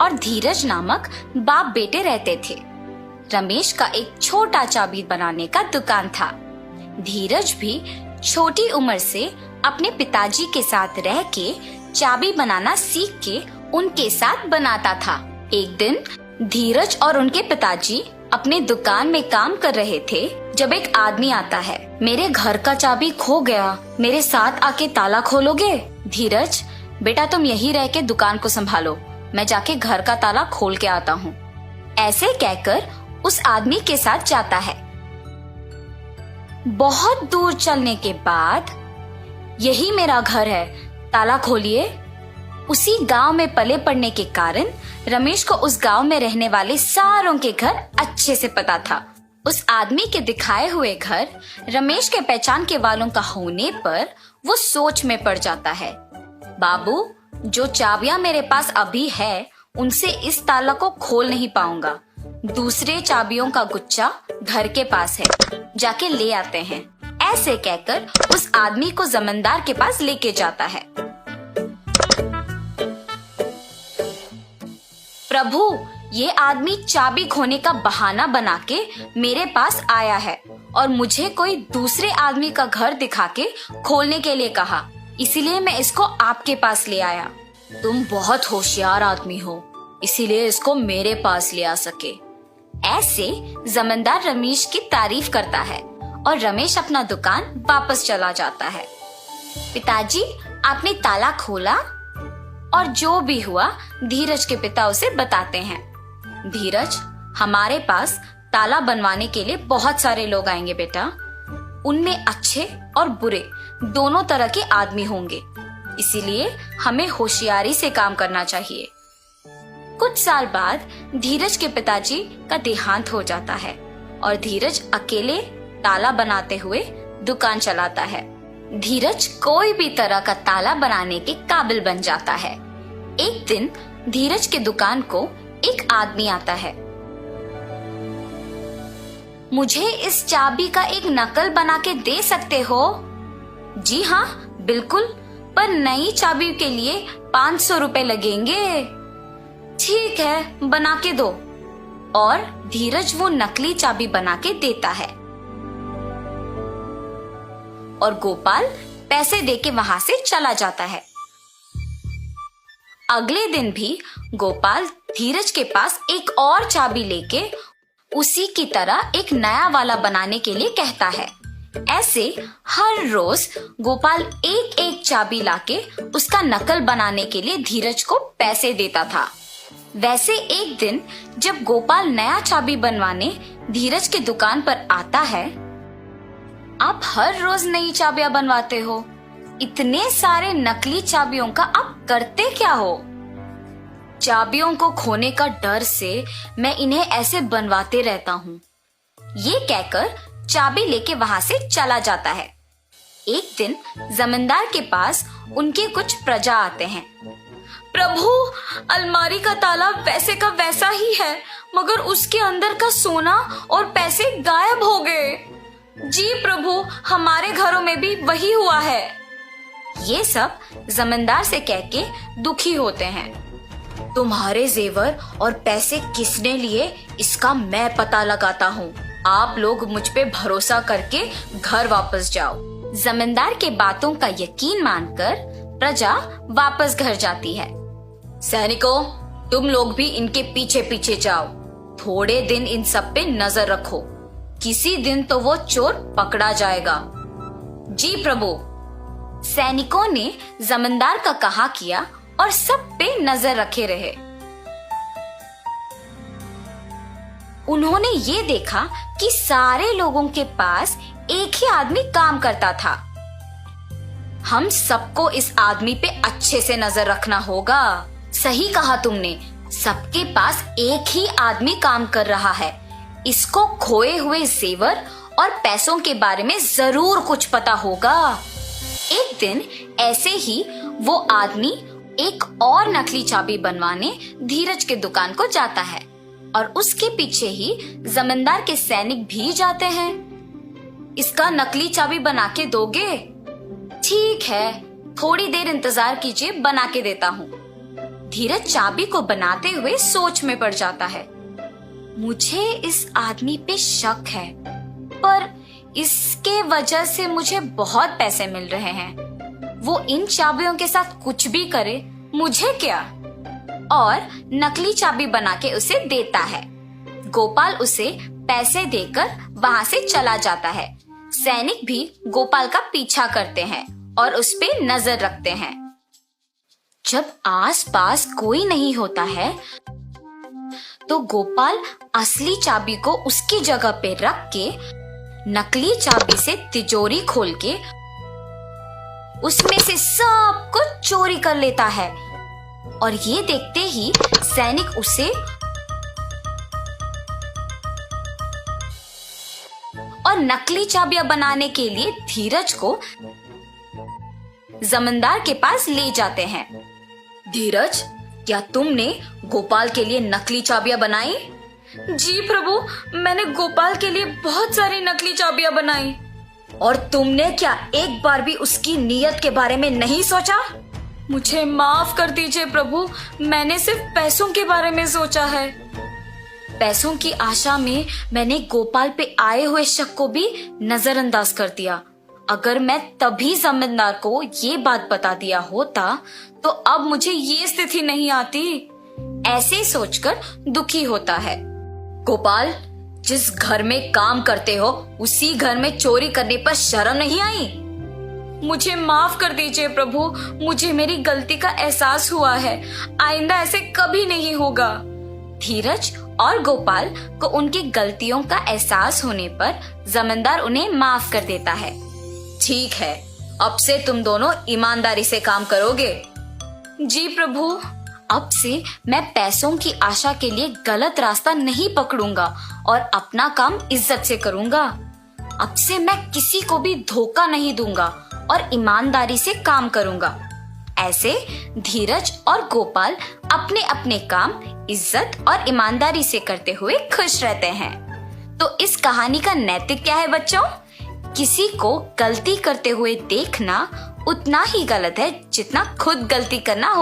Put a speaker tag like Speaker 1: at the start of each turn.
Speaker 1: और धीरज नामक बाप बेटे रहते थे। रमेश का एक छोटा चाबी बनाने का दुकान था। धीरज भी छोटी उम्र से अपने पिताजी के साथ रह के चाबी बनाना सीख के उनके साथ बनाता था। एक दिन धीरज और उनके पिताजी अपने दुकान में काम कर रहे थे जब एक आदमी आता है। मेरे घर का चाबी खो गया, मेरे साथ आके ताला खोलोगे? धीरज, बेटा तुम यहीं रह के दुकान को संभालो, मैं जाके घर का ताला खोल के आता हूँ। ऐसे कहकर उस आदमी के साथ जाता है। बहुत दूर चलने के बाद, यही मेरा घर है, ताला खोलिए। उसी गांव में पले पड़ने के कारण रमेश को उस गांव में रहने वाले सारों के घर अच्छे से पता था। उस आदमी के दिखाए हुए घर रमेश के पहचान के वालों का होने पर वो सोच में पड़ जाता है। बाबू, जो चाबियां मेरे पास अभी है उनसे इस ताला को खोल नहीं पाऊंगा। दूसरे चाबियों का गुच्छा घर के पास है, जाके ले आते हैं। ऐसे कहकर उस आदमी को जमींदार के पास लेके जाता है। प्रभु, ये आदमी चाबी खोने का बहाना बना के मेरे पास आया है और मुझे कोई दूसरे आदमी का घर दिखा के खोलने के लिए कहा, इसीलिए मैं इसको आपके पास ले आया। तुम बहुत होशियार आदमी हो, इसीलिए इसको मेरे पास ले आ सके। ऐसे जमींदार रमेश की तारीफ करता है और रमेश अपना दुकान वापस चला जाता है। पिताजी, आपने ताला खोला? और जो भी हुआ धीरज के पिता उसे बताते हैं। धीरज, हमारे पास ताला बनवाने के लिए बहुत सारे लोग आएंगे बेटा। उनमें अच्छे और बुरे दोनों तरह के आदमी होंगे, इसीलिए हमें होशियारी से काम करना चाहिए। कुछ साल बाद धीरज के पिताजी का देहांत हो जाता है और धीरज अकेले ताला बनाते हुए दुकान चलाता है। धीरज कोई भी तरह का ताला बनाने के काबिल बन जाता है। एक दिन धीरज के दुकान को एक आदमी आता है। मुझे इस चाबी का एक नकल बना के दे सकते हो? जी हाँ, बिल्कुल, पर नई चाबी के लिए 500 रुपए लगेंगे। ठीक है, बना के दो। और धीरज वो नकली चाबी बना के देता है और गोपाल पैसे देके वहां से चला जाता है। अगले दिन भी गोपाल धीरज के पास एक और चाबी लेके उसी की तरह एक नया वाला बनाने के लिए कहता है। ऐसे हर रोज गोपाल एक एक चाबी लाके उसका नकल बनाने के लिए धीरज को पैसे देता था। वैसे एक दिन जब गोपाल नया चाबी बनवाने धीरज के दुकान पर आता है, आप हर रोज नई चाबियां बनवाते हो, इतने सारे नकली चाबियों का आप करते क्या हो? चाबियों को खोने का डर से मैं इन्हें ऐसे बनवाते रहता हूँ। ये कहकर चाबी लेके वहां से चला जाता है। एक दिन जमींदार के पास उनके कुछ प्रजा आते हैं। प्रभु, अलमारी का ताला वैसे का वैसा ही है, मगर उसके अंदर का सोना और पैसे गायब हो गए। जी प्रभु, हमारे घरों में भी वही हुआ है। ये सब जमींदार से कह के दुखी होते हैं। तुम्हारे जेवर और पैसे किसने लिए, इसका मैं पता लगाता हूँ। आप लोग मुझ पे भरोसा करके घर वापस जाओ। जमींदार के बातों का यकीन मानकर प्रजा वापस घर जाती है। सैनिकों, तुम लोग भी इनके पीछे पीछे जाओ। थोड़े दिन इन सब पे नजर रखो, किसी दिन तो वो चोर पकड़ा जाएगा। जी प्रभु। सैनिकों ने जमींदार का कहा किया और सब पे नजर रखे रहे। उन्होंने ये देखा कि सारे लोगों के पास एक ही आदमी काम करता था। हम सबको इस आदमी पे अच्छे से नजर रखना होगा। सही कहा तुमने, सबके पास एक ही आदमी काम कर रहा है। इसको खोए हुए जेवर और पैसों के बारे में जरूर कुछ पता होगा। एक दिन ऐसे ही वो आदमी एक और नकली चाबी बनवाने धीरज के दुकान को जाता है और उसके पीछे ही जमींदार के सैनिक भी जाते हैं। इसका नकली चाबी बना के दोगे? ठीक है, थोड़ी देर इंतजार कीजिए, बना के देता हूँ। धीरज चाबी को बनाते हुए सोच में पड़ जाता है। मुझे इस आदमी पे शक है, पर इसके वजह से मुझे बहुत पैसे मिल रहे हैं। वो इन चाबियों के साथ कुछ भी करे, मुझे क्या। और नकली चाबी बना के उसे देता है। गोपाल उसे पैसे देकर वहां से चला जाता है। सैनिक भी गोपाल का पीछा करते हैं और उस पे नजर रखते हैं। जब आसपास कोई नहीं होता है तो गोपाल असली चाबी को उसकी जगह पे रख के नकली चाबी से तिजोरी खोल के उसमें से सब कुछ चोरी कर लेता है। और ये देखते ही सैनिक उसे और नकली चाबियां बनाने के लिए धीरज को जमींदार के पास ले जाते हैं। धीरज, क्या तुमने गोपाल के लिए नकली चाबियां बनाई? जी प्रभु, मैंने गोपाल के लिए बहुत सारी नकली चाबियां बनाई। और तुमने क्या एक बार भी उसकी नीयत के बारे में नहीं सोचा? मुझे माफ कर दीजिए प्रभु, मैंने सिर्फ पैसों के बारे में सोचा है। पैसों की आशा में मैंने गोपाल पे आए हुए शक को भी नजरअंदाज कर दिया। अगर मैं तभी जमींदार को ये बात बता दिया होता तो अब मुझे ये स्थिति नहीं आती। ऐसे सोचकर दुखी होता है। गोपाल, जिस घर में काम करते हो उसी घर में चोरी करने पर शर्म नहीं आई? मुझे माफ कर दीजिए प्रभु, मुझे मेरी गलती का एहसास हुआ है। आइंदा ऐसे कभी नहीं होगा। धीरज और गोपाल को उनकी गलतियों का एहसास होने पर जमींदार उन्हें माफ कर देता है। ठीक है, अब से तुम दोनों ईमानदारी से काम करोगे। जी प्रभु, अब से मैं पैसों की आशा के लिए गलत रास्ता नहीं पकड़ूंगा और अपना काम इज्जत से करूंगा। अब से मैं किसी को भी धोखा नहीं दूंगा और ईमानदारी से काम करूंगा। ऐसे धीरज और गोपाल अपने अपने काम इज्जत और ईमानदारी से करते हुए खुश रहते हैं। तो इस कहानी का नैतिक क्या है बच्चों? किसी को गलती करते हुए देखना उतना ही गलत है जितना खुद गलती करना हो।